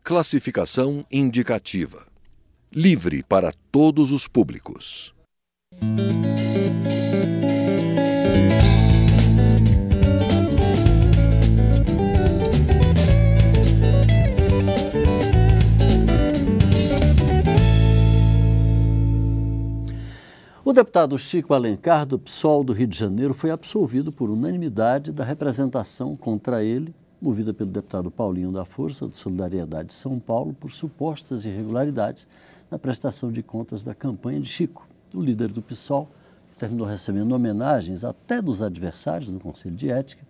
Classificação indicativa. Livre para todos os públicos. O deputado Chico Alencar, do PSOL do Rio de Janeiro, foi absolvido por unanimidade da representação contra ele, movida pelo deputado Paulinho da Força, de Solidariedade de São Paulo, por supostas irregularidades na prestação de contas da campanha de Chico. O líder do PSOL, que terminou recebendo homenagens até dos adversários do Conselho de Ética,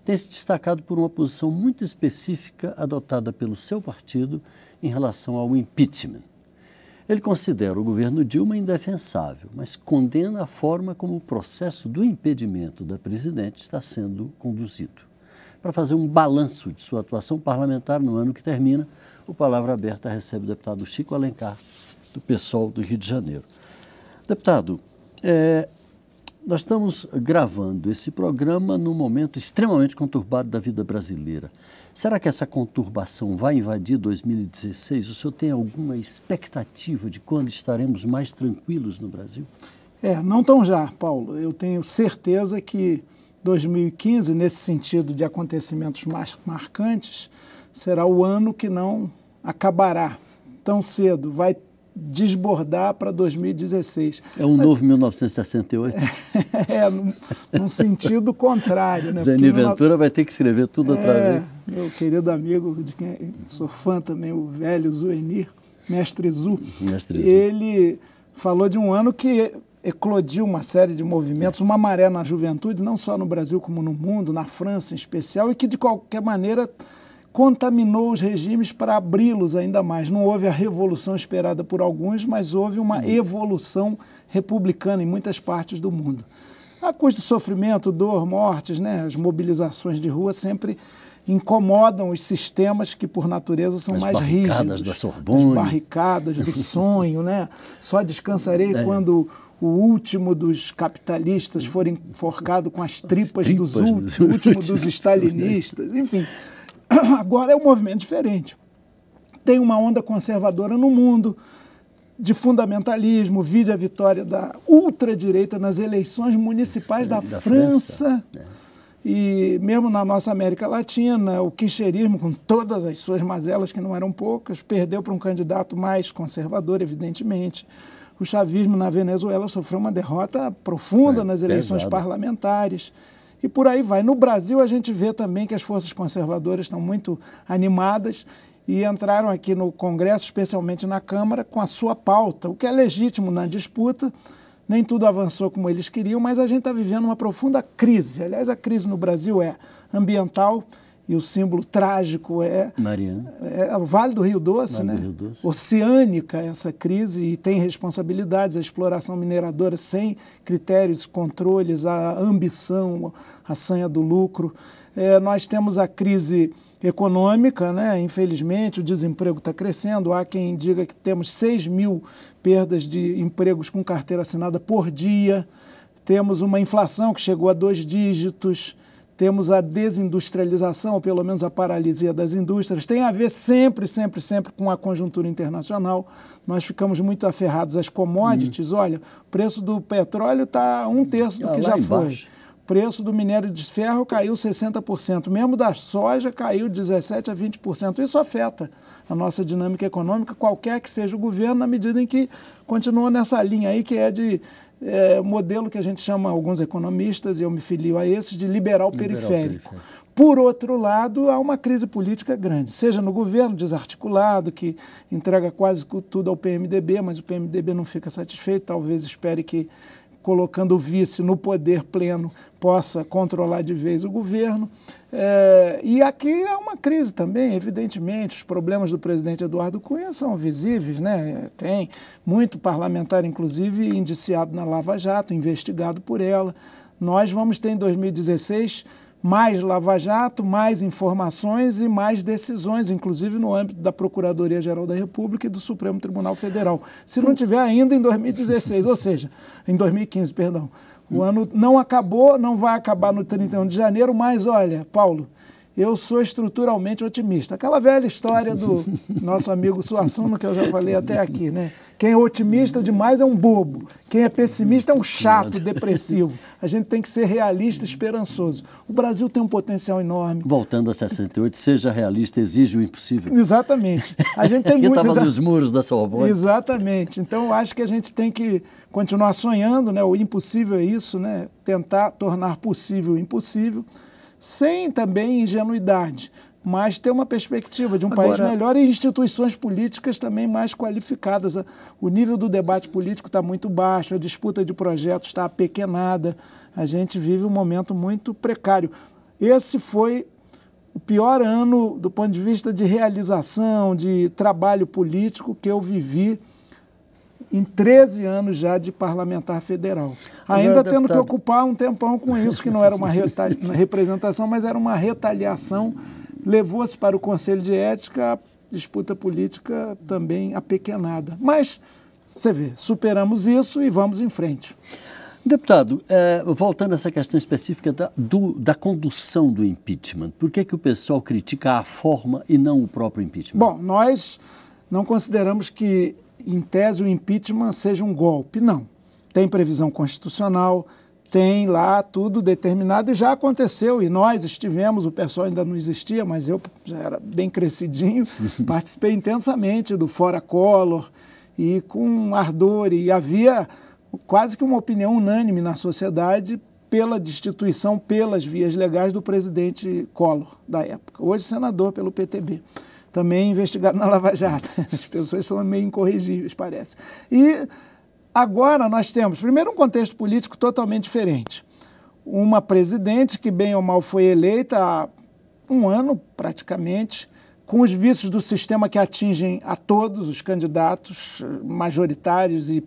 tem se destacado por uma posição muito específica adotada pelo seu partido em relação ao impeachment. Ele considera o governo Dilma indefensável, mas condena a forma como o processo do impedimento da presidente está sendo conduzido. Para fazer um balanço de sua atuação parlamentar no ano que termina, o Palavra Aberta recebe o deputado Chico Alencar, do PSOL do Rio de Janeiro. Deputado, nós estamos gravando esse programa num momento extremamente conturbado da vida brasileira. Será que essa conturbação vai invadir 2016? O senhor tem alguma expectativa de quando estaremos mais tranquilos no Brasil? Não tão já, Paulo. Eu tenho certeza que 2015, nesse sentido de acontecimentos mais marcantes, será o ano que não acabará tão cedo, vai desbordar para 2016. É um novo 1968? Num sentido contrário. Né? Zeni Ventura vai ter que escrever tudo outra vez. Meu querido amigo, de quem sou fã também, o velho Zuenir, Mestre Zu, ele falou de um ano que eclodiu uma série de movimentos, uma maré na juventude, não só no Brasil como no mundo, na França em especial, e que de qualquer maneira contaminou os regimes para abri-los ainda mais. Não houve a revolução esperada por alguns, mas houve uma evolução republicana em muitas partes do mundo. A custo de sofrimento, dor, mortes, né? As mobilizações de rua sempre incomodam os sistemas que, por natureza, são mais rígidos. As barricadas da Sorbonne. As barricadas do sonho, né? Só descansarei quando o último dos capitalistas for enforcado com as tripas dos últimos, o último dos stalinistas, enfim. Agora é um movimento diferente. Tem uma onda conservadora no mundo, de fundamentalismo, vide a vitória da ultradireita nas eleições municipais da França. E mesmo na nossa América Latina, o kirchnerismo, com todas as suas mazelas, que não eram poucas, perdeu para um candidato mais conservador, evidentemente. O chavismo na Venezuela sofreu uma derrota profunda nas eleições parlamentares. E por aí vai. No Brasil, a gente vê também que as forças conservadoras estão muito animadas e entraram aqui no Congresso, especialmente na Câmara, com a sua pauta, o que é legítimo na disputa. Nem tudo avançou como eles queriam, mas a gente está vivendo uma profunda crise. Aliás, a crise no Brasil é ambiental e o símbolo trágico é o Vale do Rio Doce, né? Oceânica essa crise, e tem responsabilidades, a exploração mineradora sem critérios, controles, a ambição, a sanha do lucro. Nós temos a crise econômica, né? Infelizmente o desemprego está crescendo, há quem diga que temos 6 mil perdas de empregos com carteira assinada por dia, temos uma inflação que chegou a 2 dígitos, temos a desindustrialização, ou pelo menos a paralisia das indústrias. Tem a ver sempre com a conjuntura internacional. Nós ficamos muito aferrados às commodities. Olha, o preço do petróleo está 1/3 do que já foi. O preço do minério de ferro caiu 60%. Mesmo da soja caiu 17% a 20%. Isso afeta a nossa dinâmica econômica, qualquer que seja o governo, na medida em que continua nessa linha aí que é de modelo que a gente chama, alguns economistas, e eu me filio a esses, de liberal periférico. Por outro lado, há uma crise política grande, seja no governo desarticulado, que entrega quase tudo ao PMDB, mas o PMDB não fica satisfeito, talvez espere que, colocando o vice no poder pleno, possa controlar de vez o governo. E aqui há uma crise também, evidentemente, os problemas do presidente Eduardo Cunha são visíveis, né? Tem muito parlamentar, inclusive, indiciado na Lava Jato, investigado por ela. Nós vamos ter em 2016 mais Lava Jato, mais informações e mais decisões, inclusive no âmbito da Procuradoria-Geral da República e do Supremo Tribunal Federal. Se não tiver ainda em 2016, ou seja, em 2015, perdão. O ano não acabou, não vai acabar no 31 de janeiro, mas olha, Paulo, eu sou estruturalmente otimista. Aquela velha história do nosso amigo Suassuna, que eu já falei até aqui, né? Quem é otimista demais é um bobo. Quem é pessimista é um chato, depressivo. A gente tem que ser realista e esperançoso. O Brasil tem um potencial enorme. Voltando a 68, seja realista, exige o impossível. Exatamente. A gente tem muito... muito... estava nos muros da Sorbonne. Exatamente. Então, eu acho que a gente tem que continuar sonhando, né? O impossível é isso, né? Tentar tornar possível o impossível, sem também ingenuidade, mas ter uma perspectiva de um país melhor e instituições políticas também mais qualificadas. O nível do debate político está muito baixo, a disputa de projetos está apequenada, a gente vive um momento muito precário. Esse foi o pior ano do ponto de vista de realização, de trabalho político que eu vivi em 13 anos já de parlamentar federal. Ainda tendo que ocupar um tempão com isso, que não era uma representação, mas era uma retaliação. Levou-se para o Conselho de Ética, a disputa política também apequenada. Mas, você vê, superamos isso e vamos em frente. Deputado, voltando a essa questão específica da condução do impeachment, por que o pessoal critica a forma e não o próprio impeachment? Bom, nós não consideramos que, em tese, o impeachment seja um golpe. Não. Tem previsão constitucional, tem lá tudo determinado e já aconteceu. E nós estivemos, o pessoal ainda não existia, mas eu já era bem crescidinho, participei intensamente do Fora Collor e com ardor. E havia quase que uma opinião unânime na sociedade pela destituição, pelas vias legais do presidente Collor da época, hoje senador pelo PTB. Também investigado na Lava Jato. As pessoas são meio incorrigíveis, parece. E agora nós temos, primeiro, um contexto político totalmente diferente. Uma presidente que, bem ou mal, foi eleita há um ano, praticamente, com os vícios do sistema que atingem a todos os candidatos majoritários e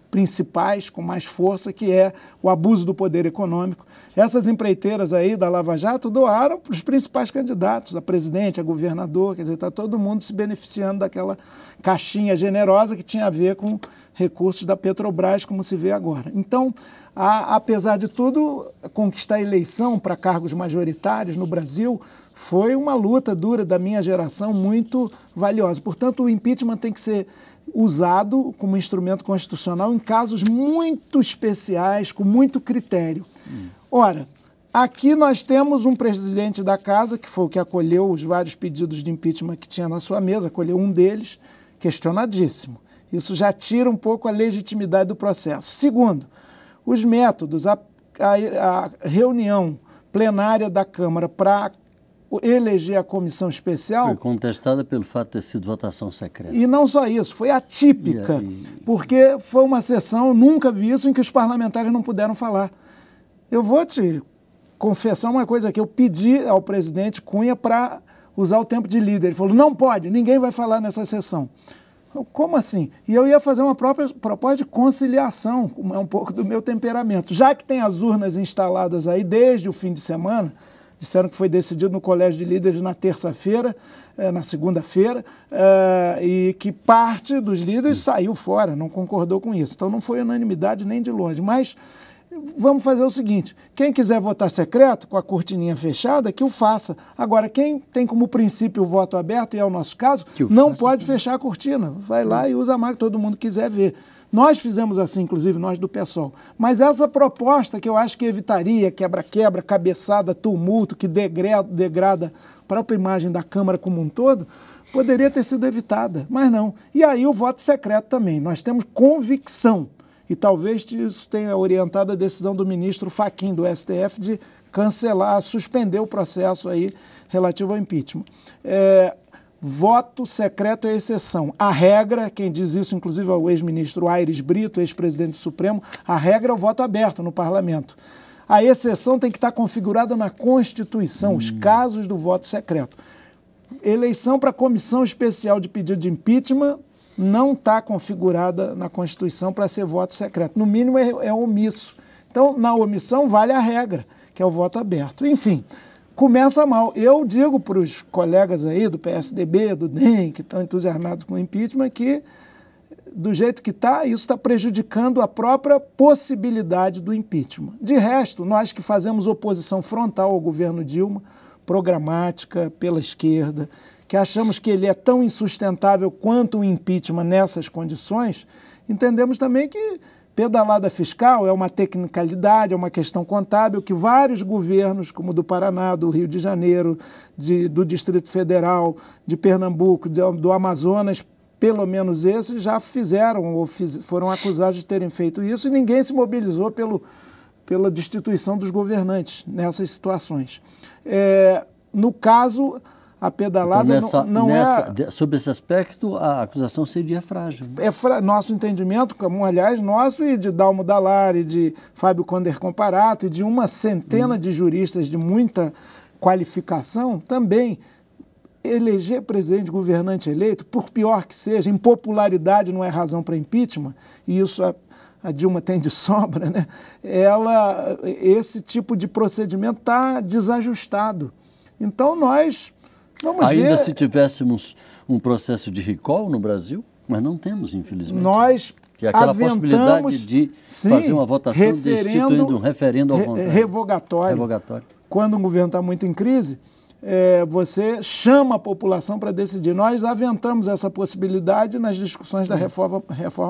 principais, com mais força, que é o abuso do poder econômico. Essas empreiteiras aí da Lava Jato doaram para os principais candidatos, a presidente, a governador, quer dizer, está todo mundo se beneficiando daquela caixinha generosa que tinha a ver com recursos da Petrobras, como se vê agora. Então, apesar de tudo, conquistar a eleição para cargos majoritários no Brasil foi uma luta dura da minha geração, muito valiosa. Portanto, o impeachment tem que ser usado como instrumento constitucional em casos muito especiais, com muito critério. Ora, aqui nós temos um presidente da casa, que foi o que acolheu os vários pedidos de impeachment que tinha na sua mesa, acolheu um deles, questionadíssimo. Isso já tira um pouco a legitimidade do processo. Segundo, os métodos, a reunião plenária da Câmara para eleger a comissão especial... Foi contestada pelo fato de ter sido votação secreta. E não só isso, foi atípica, porque foi uma sessão, nunca vi isso, em que os parlamentares não puderam falar. Eu vou te confessar uma coisa aqui, eu pedi ao presidente Cunha para usar o tempo de líder. Ele falou, não pode, ninguém vai falar nessa sessão. Como assim? E eu ia fazer uma própria proposta de conciliação, como é um pouco do meu temperamento. Já que tem as urnas instaladas aí desde o fim de semana, disseram que foi decidido no Colégio de Líderes na terça-feira, na segunda-feira, e que parte dos líderes saiu fora, não concordou com isso. Então não foi unanimidade nem de longe. Mas vamos fazer o seguinte, quem quiser votar secreto, com a cortininha fechada, que o faça. Agora, quem tem como princípio o voto aberto, e é o nosso caso, não pode fechar a cortina. Vai lá e usa a máquina que todo mundo quiser ver. Nós fizemos assim, inclusive nós do PSOL. Mas essa proposta que eu acho que evitaria quebra-quebra, cabeçada, tumulto, que degrada a própria imagem da Câmara como um todo, poderia ter sido evitada, mas não. E aí o voto secreto também. Nós temos convicção, e talvez isso tenha orientado a decisão do ministro Fachin, do STF, de cancelar, suspender o processo aí relativo ao impeachment. Voto secreto é exceção. A regra, quem diz isso, inclusive, é o ex-ministro Aires Brito, ex-presidente do Supremo, a regra é o voto aberto no parlamento. A exceção tem que estar configurada na Constituição, os casos do voto secreto. Eleição para comissão especial de pedido de impeachment não está configurada na Constituição para ser voto secreto. No mínimo é omisso. Então, na omissão vale a regra, que é o voto aberto. Enfim, começa mal. Eu digo para os colegas aí do PSDB, do DEM, que estão entusiasmados com o impeachment, que do jeito que está, isso está prejudicando a própria possibilidade do impeachment. De resto, nós que fazemos oposição frontal ao governo Dilma, programática pela esquerda, que achamos que ele é tão insustentável quanto o impeachment nessas condições, entendemos também que pedalada fiscal é uma tecnicalidade, é uma questão contábil que vários governos, como o do Paraná, do Rio de Janeiro, do Distrito Federal, de Pernambuco, do Amazonas, pelo menos esses, já fizeram ou foram acusados de terem feito isso e ninguém se mobilizou pela destituição dos governantes nessas situações. No caso, a pedalada então, sob esse aspecto, a acusação seria frágil. Nosso entendimento, como aliás nosso e de Dalmo Dall'Are, de Fábio Conder Comparato e de uma centena de juristas de muita qualificação, também eleger presidente, governante eleito, por pior que seja, impopularidade não é razão para impeachment, e isso a Dilma tem de sobra, né? Esse tipo de procedimento está desajustado. Então nós vamos ver... Ainda se tivéssemos um processo de recall no Brasil, mas não temos, infelizmente. Nós que é aquela possibilidade de fazer uma votação destituindo um referendo ao contrário. Revogatório. Quando um governo está muito em crise, você chama a população para decidir. Nós aventamos essa possibilidade nas discussões da reforma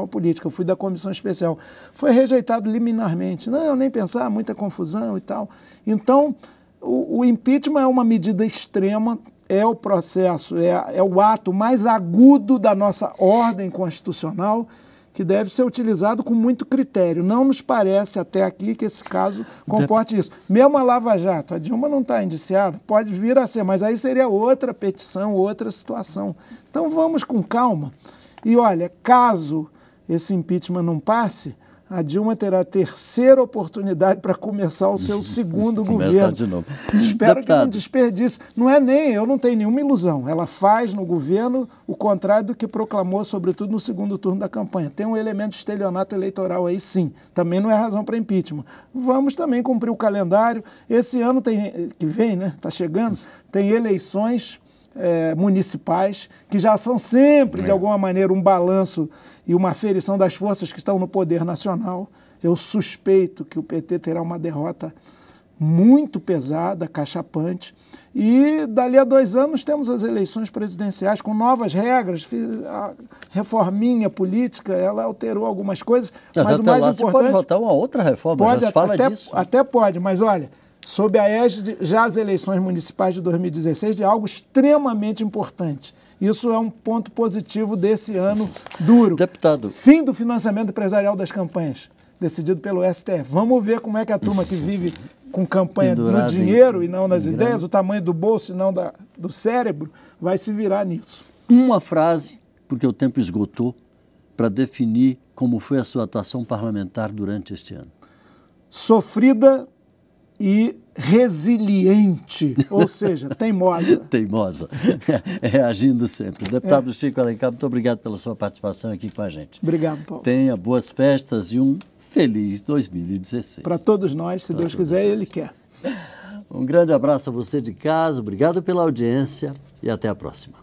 política. Eu fui da comissão especial. Foi rejeitado liminarmente. Não, nem pensar, muita confusão e tal. Então, o impeachment é uma medida extrema, é o processo, é o ato mais agudo da nossa ordem constitucional, que deve ser utilizado com muito critério. Não nos parece até aqui que esse caso comporte isso. Mesmo a Lava Jato, a Dilma não está indiciada, pode vir a ser, mas aí seria outra petição, outra situação. Então vamos com calma. E olha, caso esse impeachment não passe, a Dilma terá a terceira oportunidade para começar o seu segundo governo. De novo. Espero que não desperdice. Eu não tenho nenhuma ilusão. Ela faz no governo o contrário do que proclamou, sobretudo no segundo turno da campanha. Tem um elemento de estelionato eleitoral aí, sim. Também não é razão para impeachment. Vamos também cumprir o calendário. Esse ano que vem, né? Está chegando, tem eleições municipais, que já são sempre, de alguma maneira, um balanço e uma aferição das forças que estão no poder nacional. Eu suspeito que o PT terá uma derrota muito pesada, cachapante, e dali a 2 anos temos as eleições presidenciais com novas regras. A reforminha política, ela alterou algumas coisas, mas o mais importante... Você pode votar uma outra reforma, já se fala disso. Até pode, mas olha... sob a égide já as eleições municipais de 2016, de algo extremamente importante. Isso é um ponto positivo desse ano duro. Deputado. Fim do financiamento empresarial das campanhas, decidido pelo STF. Vamos ver como é que a turma que vive com campanha no dinheiro e não nas ideias, o tamanho do bolso e não do cérebro, vai se virar nisso. Uma frase, porque o tempo esgotou, para definir como foi a sua atuação parlamentar durante este ano. Sofrida e resiliente, ou seja, teimosa. Teimosa, reagindo sempre. Deputado Chico Alencar, muito obrigado pela sua participação aqui com a gente. Obrigado, Paulo. Tenha boas festas e um feliz 2016. Para todos nós, se Deus quiser, Ele quer. Um grande abraço a você de casa, obrigado pela audiência e até a próxima.